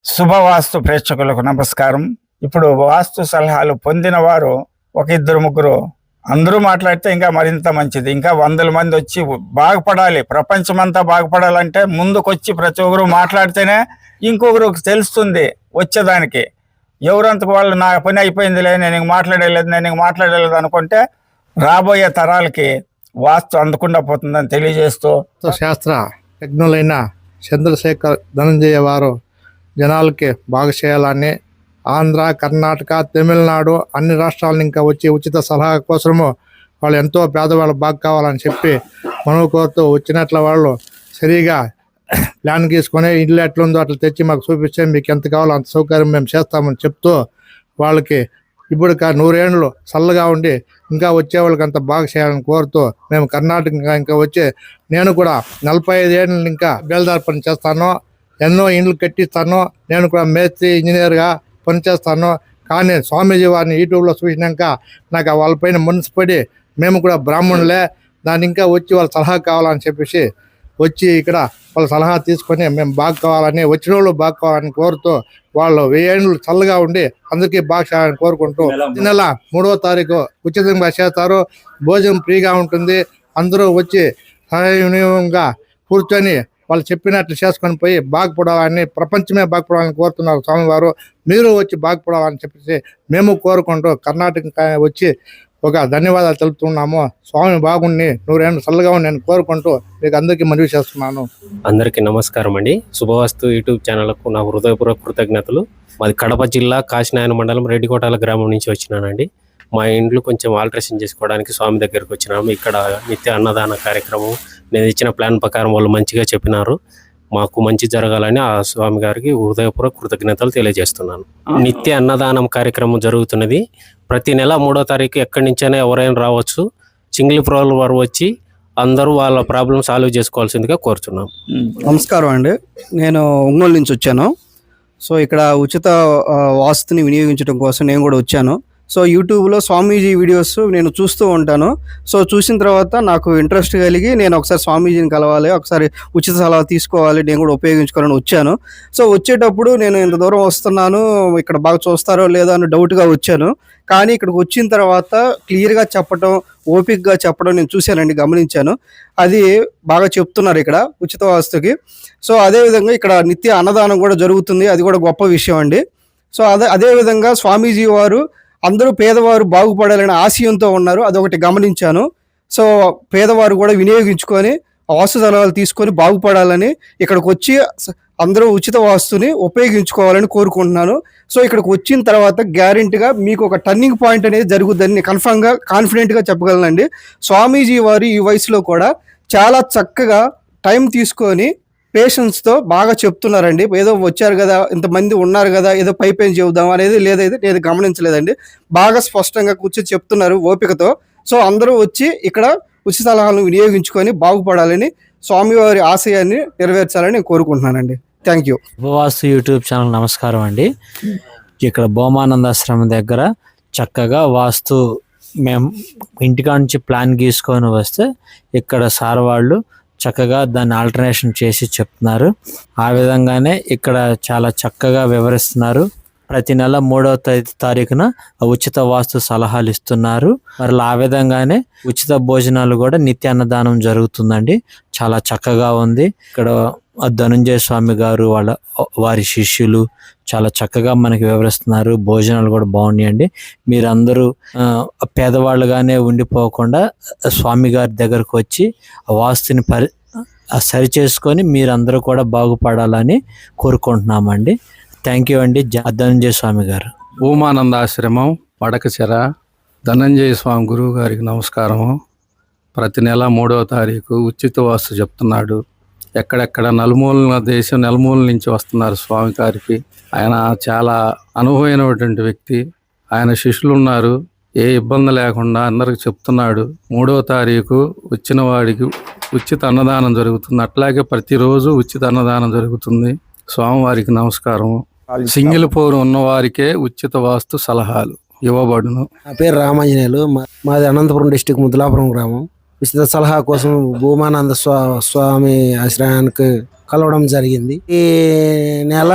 శుభవాస్తు ప్రేక్షకులకు నమస్కారం. ఇప్పుడు వాస్తు సలహాలు పొందిన వారు ఒక ఇద్దరు ముగ్గురు అందరూ మాట్లాడితే ఇంకా మరింత మంచిది. ఇంకా వందల మంది వచ్చి బాగుపడాలి, ప్రపంచమంతా బాగుపడాలంటే ముందుకొచ్చి ప్రతి ఒక్కరు మాట్లాడితేనే ఇంకొకరు తెలుస్తుంది వచ్చేదానికి. ఎవరంతకు వాళ్ళు నా పని అయిపోయిందిలే, నేను ఇంక మాట్లాడలేదు అనుకుంటే రాబోయే తరాలకి వాస్తు అందకుండా పోతుందని తెలియజేస్తూ శాస్త్ర యజ్ఞులైన చంద్రశేఖర్ ధనంజయ వారు జనాలకి బాగు చేయాలని ఆంధ్ర, కర్ణాటక, తమిళనాడు అన్ని రాష్ట్రాలను ఇంకా వచ్చి ఉచిత సలహా కోసము వాళ్ళు ఎంతో పేదవాళ్ళు బాగు కావాలని చెప్పి మనవి కోరుతూ వచ్చినట్ల వాళ్ళు సరిగా ప్లాన్ గీసుకొని ఇల్లు ఎట్లుందో అట్లా తెచ్చి మాకు చూపిస్తే మీకు ఎంత కావాలో అంత సౌకర్యం మేము చేస్తామని చెప్తూ వాళ్ళకి ఇప్పుడు 100 ఏళ్ళు చల్లగా ఉండి ఇంకా వచ్చే వాళ్ళకి అంత బాగా చేయాలని కోరుతూ మేము కర్ణాటక ఇంకా వచ్చి నేను కూడా 45 ఏళ్ళు ఇంకా బేల్దార్ పని చేస్తాను, ఎన్నో ఇండ్లు కట్టిస్తాను, నేను కూడా మేస్త్రి ఇంజనీర్గా పనిచేస్తాను. కానీ స్వామీజీ వారిని యూట్యూబ్లో చూసినాక నాకు వాళ్ళపైన మనసు పడి మేము కూడా బ్రాహ్మణులే, దాన్ని ఇంకా వచ్చి వాళ్ళ సలహా కావాలని చెప్పేసి వచ్చి ఇక్కడ వాళ్ళ సలహా తీసుకొని మేము బాగా కావాలని, వచ్చిన వాళ్ళు బాగా కావాలని కోరుతూ వాళ్ళు 1000 ఏళ్ళు చల్లగా ఉండి అందరికీ బాగా చేయాలని కోరుకుంటూ ఈ నెల 3వ తారీఖు ఉచితంగా చేస్తారు. భోజనం ఫ్రీగా ఉంటుంది. అందరూ వచ్చి సహవినియోగంగా కూర్చొని వాళ్ళు చెప్పినట్లు చేసుకొని పోయి బాగుపడాలని, ప్రపంచమే బాగుపడాలని కోరుతున్నారు స్వామివారు. మీరు వచ్చి బాగుపడాలని చెప్పేసి మేము కోరుకుంటూ కర్ణాటక వచ్చి ఒక ధన్యవాదాలు తెలుపుతున్నాము. స్వామి బాగుండి 100 ఏళ్ళు చల్లగా ఉండి నేను కోరుకుంటూ మీకు అందరికీ మనవి చేస్తున్నాను. అందరికీ నమస్కారం అండి. శుభవాస్తు యూట్యూబ్ ఛానల్కు నా హృదయపూర్వక కృతజ్ఞతలు. మాది కడప జిల్లా కాశీనాయన మండలం రెడ్డికోటాల గ్రామం నుంచి వచ్చినానండి. మా ఇంట్లో కొంచెం ఆల్ట్రేషన్ చేసుకోవడానికి స్వామి దగ్గరికి వచ్చినాము. ఇక్కడ నిత్య అన్నదాన కార్యక్రమం నేను ఇచ్చిన ప్లాన్ ప్రకారం వాళ్ళు మంచిగా చెప్పినారు. మాకు మంచి జరగాలని ఆ స్వామి గారికి హృదయపూర్వక కృతజ్ఞతలు తెలియజేస్తున్నాను. నిత్య అన్నదానం కార్యక్రమం జరుగుతున్నది. ప్రతి నెల 3వ తారీఖు ఎక్కడి నుంచైనా ఎవరైనా రావచ్చు. సింగిల్ ఫ్లోర్ వారు వచ్చి అందరూ వాళ్ళ ప్రాబ్లం సాల్వ్ చేసుకోవాల్సిందిగా కోరుతున్నాం. నమస్కారం అండి, నేను ఒంగోలు నుంచి వచ్చాను. సో ఇక్కడ ఉచిత వాస్తుని వినియోగించడం కోసం నేను కూడా వచ్చాను. సో యూట్యూబ్లో స్వామీజీ వీడియోస్ నేను చూస్తూ ఉంటాను. సో చూసిన తర్వాత నాకు ఇంట్రెస్ట్ కలిగి నేను ఒకసారి స్వామీజీని కలవాలి, ఒకసారి ఉచిత సలహా తీసుకోవాలి, నేను కూడా ఉపయోగించుకోవాలని వచ్చాను. సో వచ్చేటప్పుడు నేను ఇంత దూరం వస్తున్నాను, ఇక్కడ బాగా చూస్తారో లేదో అని డౌట్గా వచ్చాను. కానీ ఇక్కడికి వచ్చిన తర్వాత క్లియర్గా చెప్పడం, ఓపిక్గా చెప్పడం నేను చూశానండి, గమనించాను. అది బాగా చెప్తున్నారు ఇక్కడ ఉచిత వాస్తుకి. సో అదేవిధంగా ఇక్కడ నిత్య అన్నదానం కూడా జరుగుతుంది, అది కూడా గొప్ప విషయం అండి. సో అదేవిధంగా స్వామీజీ వారు అందరూ పేదవారు బాగుపడాలనే ఆశయంతో ఉన్నారు, అదొకటి గమనించాను. సో పేదవారు కూడా వినియోగించుకొని వాస్తు సలహాలు తీసుకొని బాగుపడాలని ఇక్కడికి వచ్చి అందరూ ఉచిత వాస్తుని ఉపయోగించుకోవాలని కోరుకుంటున్నాను. సో ఇక్కడికి వచ్చిన తర్వాత గ్యారెంటీగా మీకు ఒక టర్నింగ్ పాయింట్ అనేది జరుగుతుందని నేను కాన్ఫిడెంట్గా చెప్పగలనండి. స్వామీజీ వారు ఈ వయసులో కూడా చాలా చక్కగా టైం తీసుకొని పేషెన్స్తో బాగా చెప్తున్నారండి. ఏదో వచ్చారు కదా, ఇంతమంది ఉన్నారు కదా, ఏదో పైపైన చెబుదాం అనేది లేదు గమనించలేదండి. బాగా స్పష్టంగా కూర్చొని చెప్తున్నారు ఓపికతో. సో అందరూ వచ్చి ఇక్కడ ఉచిత సలహాలను వినియోగించుకొని బాగుపడాలని, స్వామివారి ఆశయాన్ని నెరవేర్చాలని నేను కోరుకుంటున్నానండి. Thank you. Shubhavastu YouTube channel నమస్కారం అండి. ఇక్కడ భౌమానందాశ్రమం దగ్గర చక్కగా వాస్తు మేము ఇంటికా నుంచి ప్లాన్ గీసుకొని వస్తే ఇక్కడ సార్ వాళ్ళు చక్కగా దాన్ని ఆల్టర్నేషన్ చేసి చెప్తున్నారు. ఆ విధంగానే ఇక్కడ చాలా చక్కగా వివరిస్తున్నారు. ప్రతి నెల 3వ తారీఖున ఉచిత వాస్తు సలహాలు ఇస్తున్నారు. మరి ఆ విధంగానే ఉచిత భోజనాలు కూడా నిత్య అన్నదానం జరుగుతుందండి. చాలా చక్కగా ఉంది. ఇక్కడ ధనంజయ స్వామి గారు వారి శిష్యులు చాలా చక్కగా మనకి వివరిస్తున్నారు. భోజనాలు కూడా బాగున్నాయండి. మీరందరూ పేదవాళ్ళుగానే ఉండిపోకుండా స్వామి గారి దగ్గరకు వచ్చి వాస్తుని సరి చేసుకొని మీరందరూ కూడా బాగుపడాలని కోరుకుంటున్నామండి. థ్యాంక్ యూ అండి. ధనంజయ స్వామి గారు. భూమానందాశ్రమం వడకచెర ధనంజయ స్వామి గురువు గారికి నమస్కారము. ప్రతి నెల 3వ తారీఖు ఉచిత వాస్తు చెప్తున్నాడు. ఎక్కడెక్కడ దేశం నలుమూల నుంచి వస్తున్నారు స్వామి గారికి. ఆయన చాలా అనుభవమైనటువంటి వ్యక్తి. ఆయన శిష్యులు ఉన్నారు. ఏ ఇబ్బంది లేకుండా అందరికి చెప్తున్నాడు. 3వ తారీఖు వచ్చిన వాడికి ఉచిత అన్నదానం జరుగుతుంది. అట్లాగే ప్రతిరోజు ఉచిత అన్నదానం జరుగుతుంది. స్వామివారికి నమస్కారం. సింగిల్ ఫ్లోర్ ఉన్న వారికే ఉచిత వాస్తు సలహాలు ఇవ్వబడును. నా పేరు రామాంజనేయులు, మాది అనంతపురం డిస్టిక్ ముద్దులాపురం గ్రామం. ఉచిత సలహా కోసం భూమానంద స్వామి ఆశ్రయానికి కలవడం జరిగింది. ఈ నెల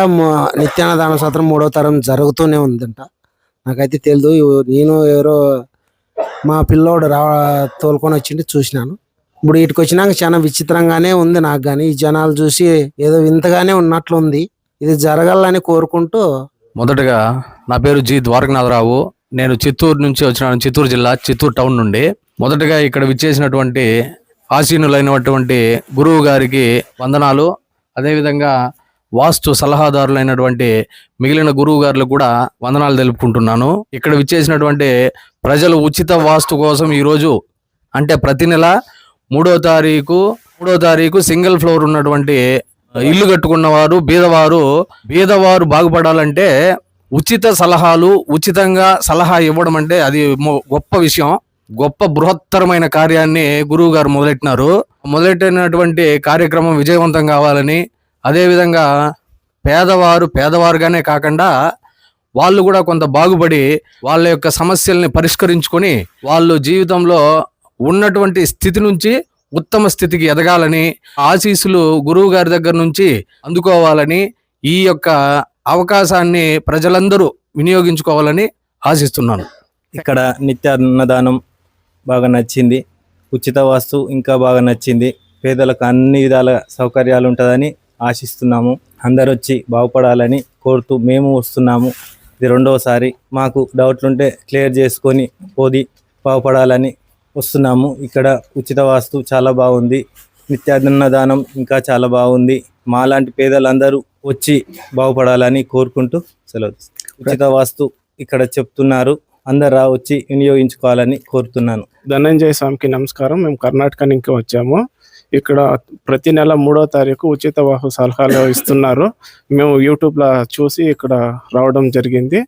నిత్యాన్నదాన సత్రం 3వ తరం జరుగుతూనే ఉందంట. నాకైతే తెలియదు. నేను ఎవరో మా పిల్లోడు తోలుకొని వచ్చింది చూసినాను. ఇప్పుడు వీటికి వచ్చినాక చాలా విచిత్రంగానే ఉంది నాకు. కానీ ఈ జనాలు చూసి ఏదో వింతగానే ఉన్నట్లుంది. ఇది జరగాలని కోరుకుంటూ మొదటగా నా పేరు జి ద్వారకనాథరావు. నేను చిత్తూరు నుంచి వచ్చినాను, చిత్తూరు జిల్లా చిత్తూరు టౌన్ నుండి. మొదటగా ఇక్కడ విచ్చేసినటువంటి ఆసీనులైనటువంటి గురువు గారికి వందనాలు. అదేవిధంగా వాస్తు సలహాదారులైనటువంటి మిగిలిన గురువు గారులకు కూడా వందనాలు తెలుపుకుంటున్నాను. ఇక్కడ విచ్చేసినటువంటి ప్రజలు ఉచిత వాస్తు కోసం ఈరోజు అంటే ప్రతి నెల 3వ తారీఖు సింగిల్ ఫ్లోర్ ఉన్నటువంటి ఇల్లు కట్టుకున్న వారు బీదవారు బాగుపడాలంటే ఉచిత సలహాలు, ఉచితంగా సలహా ఇవ్వడం అంటే అది గొప్ప విషయం. గొప్ప బృహత్తరమైన కార్యాన్ని గురువు గారు మొదలెట్టినటువంటి కార్యక్రమం విజయవంతం కావాలని, అదేవిధంగా పేదవారుగానే కాకుండా వాళ్ళు కూడా కొంత బాగుపడి వాళ్ళ యొక్క సమస్యల్ని పరిష్కరించుకొని వాళ్ళు జీవితంలో ఉన్నటువంటి స్థితి నుంచి ఉత్తమ స్థితికి ఎదగాలని, ఆశీస్సులు గురువు గారి దగ్గర నుంచి అందుకోవాలని, ఈ యొక్క అవకాశాన్ని ప్రజలందరూ వినియోగించుకోవాలని ఆశిస్తున్నాను. ఇక్కడ నిత్య అన్నదానం బాగా నచ్చింది. ఉచిత వాస్తు ఇంకా బాగా నచ్చింది. పేదలకు అన్ని విధాల సౌకర్యాలు ఉంటుందని ఆశిస్తున్నాము. అందరు వచ్చి బాగుపడాలని కోరుతూ మేము వస్తున్నాము. ఇది 2వసారి. మాకు డౌట్లుంటే క్లియర్ చేసుకొని బాగుపడాలని వస్తున్నాము. ఇక్కడ ఉచిత వాస్తు చాలా బాగుంది. నిత్యాన్నదానం ఇంకా చాలా బాగుంది. మాలాంటి పేదలందరూ వచ్చి బాగుపడాలని కోరుకుంటూ సెలవు. ఉచిత వాస్తు ఇక్కడ చెప్తున్నారు, అందరు వచ్చి వినియోగించుకోవాలని కోరుతున్నాను. ధనంజయ స్వామికి నమస్కారం. మేము కర్ణాటక నుంచి వచ్చాము. ఇక్కడ ప్రతి నెల 3వ తారీఖు ఉచిత వాస్తు సలహాలు ఇస్తున్నారు. మేము యూట్యూబ్లో చూసి ఇక్కడ రావడం జరిగింది.